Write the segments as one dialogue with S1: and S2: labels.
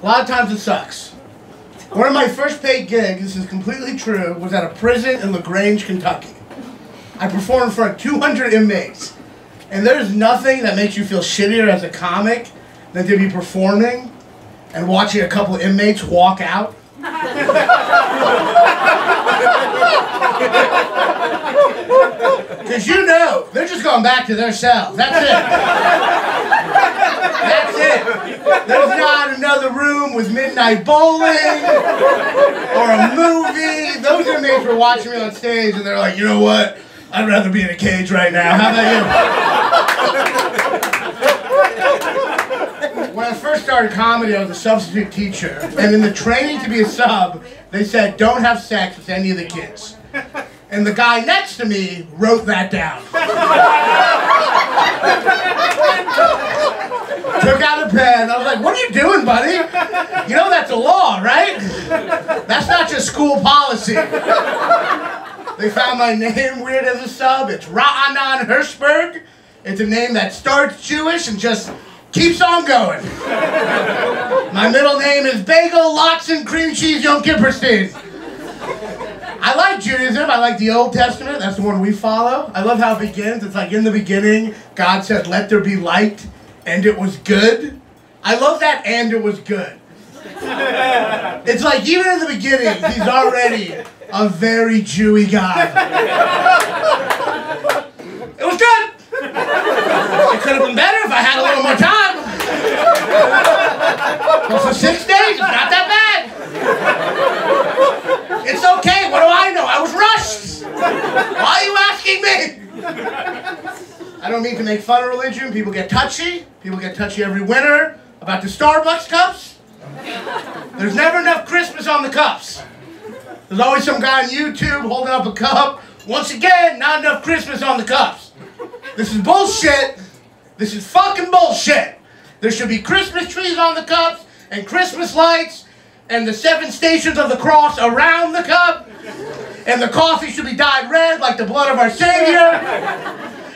S1: A lot of times it sucks. One of my first paid gigs, this is completely true, was at a prison in LaGrange, Kentucky. I performed in front of 200 inmates. And there's nothing that makes you feel shittier as a comic than to be performing and watching a couple of inmates walk out. Because you know, they're just going back to their cells. That's it. That's it. There's not another room with midnight bowling or a movie. Those inmates were watching me on stage and they're like, you know what? I'd rather be in a cage right now. How about you? When I first started comedy, I was a substitute teacher. And in the training to be a sub, they said, don't have sex with any of the kids. And the guy next to me wrote that down. Took out a pen. I was like, what are you doing, buddy? You know that's a law, right? That's not just school policy. They found my name weird as a sub. It's Ranaan Hershberg. It's a name that starts Jewish and just keeps on going. My middle name is Bagel, Lox, and Cream Cheese Yom Kipperstein. I like Judaism. I like the Old Testament. That's the one we follow. I love how it begins. It's like in the beginning, God said, let there be light, and it was good. I love that, and it was good. It's like even in the beginning, he's already a very Jewy guy. It was good. It could have been better if I had a little more time. But for 6 days, it's not that bad. It's okay. What do I know? I was rushed. Why are you asking me? I don't mean to make fun of religion. People get touchy. People get touchy every winter about the Starbucks cups. There's never enough Christmas on the cups. There's always some guy on YouTube holding up a cup. Once again, not enough Christmas on the cups. This is bullshit. This is fucking bullshit. There should be Christmas trees on the cups and Christmas lights and the 7 stations of the cross around the cup. And the coffee should be dyed red like the blood of our Savior.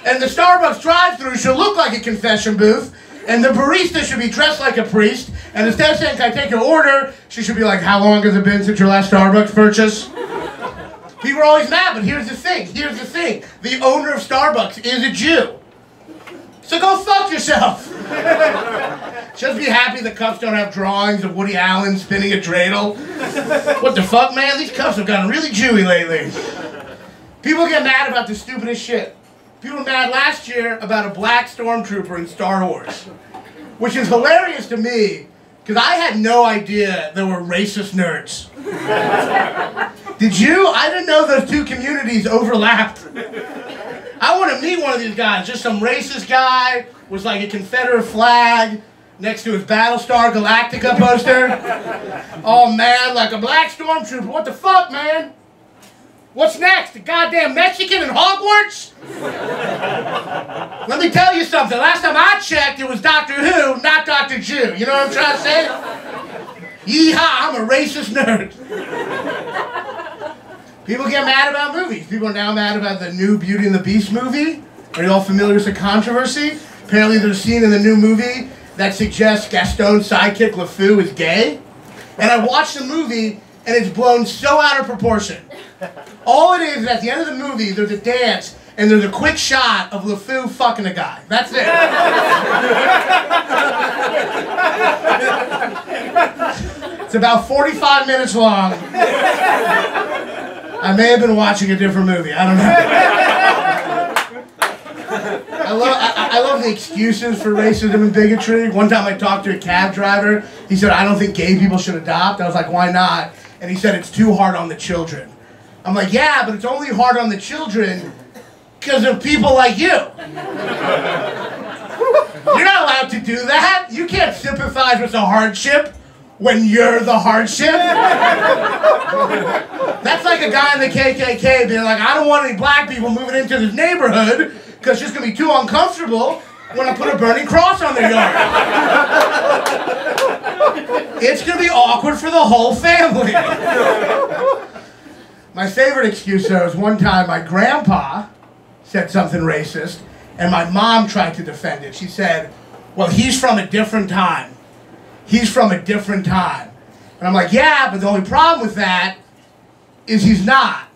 S1: And the Starbucks drive-thru should look like a confession booth. And the barista should be dressed like a priest. And instead of saying, can I take your order? She should be like, how long has it been since your last Starbucks purchase? People are always mad, but here's the thing. Here's the thing. The owner of Starbucks is a Jew. So go fuck yourself. Just be happy the cups don't have drawings of Woody Allen spinning a dreidel. What the fuck, man? These cups have gotten really Jewy lately. People get mad about the stupidest shit. People were mad last year about a black stormtrooper in Star Wars. Which is hilarious to me, because I had no idea there were racist nerds. Did you? I didn't know those two communities overlapped. I want to meet one of these guys, just some racist guy with like a Confederate flag next to his Battlestar Galactica poster. Oh man, like a black stormtrooper. What the fuck, man? What's next? The goddamn Mexican in Hogwarts? Let me tell you something. Last time I checked, it was Doctor Who, not Dr. Jew. You know what I'm trying to say? Yeehaw, I'm a racist nerd. People get mad about movies. People are now mad about the new Beauty and the Beast movie. Are you all familiar with the controversy? Apparently there's a scene in the new movie that suggests Gaston's sidekick LeFou is gay. And I watched the movie and it's blown so out of proportion. All it is at the end of the movie, there's a dance and there's a quick shot of LeFou fucking a guy. That's it. It's about 45 minutes long. I may have been watching a different movie. I don't know. I love the excuses for racism and bigotry. One time I talked to a cab driver. He said, I don't think gay people should adopt. I was like, why not? And he said, it's too hard on the children. I'm like, yeah, but it's only hard on the children because of people like you. You're not allowed to do that. You can't sympathize with the hardship when you're the hardship. That's like a guy in the KKK being like, I don't want any black people moving into this neighborhood because it's just going to be too uncomfortable when I put a burning cross on their yard. It's going to be awkward for the whole family. My favorite excuse, though, is one time my grandpa said something racist, and my mom tried to defend it. She said, well, he's from a different time. he's from a different time. And I'm like, yeah, but the only problem with that is he's not.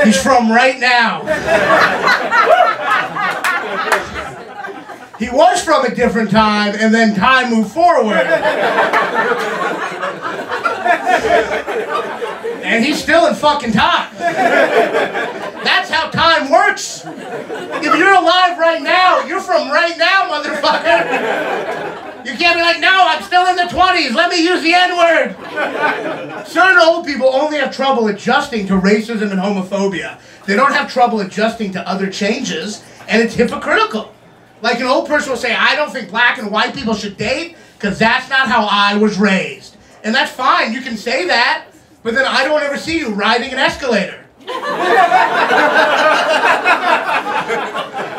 S1: He's from right now. He was from a different time, and then time moved forward. And he's still in fucking time. That's how time works. If you're alive right now, you're from right now, motherfucker. You can't be like, no, I'm still in the 20s. Let me use the N-word. Certain old people only have trouble adjusting to racism and homophobia. They don't have trouble adjusting to other changes, and it's hypocritical. Like an old person will say, I don't think black and white people should date because that's not how I was raised. And that's fine, you can say that, but then I don't ever see you riding an escalator.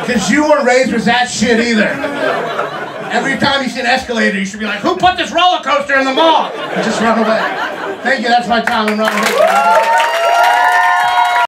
S1: Because you weren't raised with that shit either. Every time you see an escalator, you should be like, who put this roller coaster in the mall? And just run away. Thank you, that's my time. I'm Ranaan Hershberg.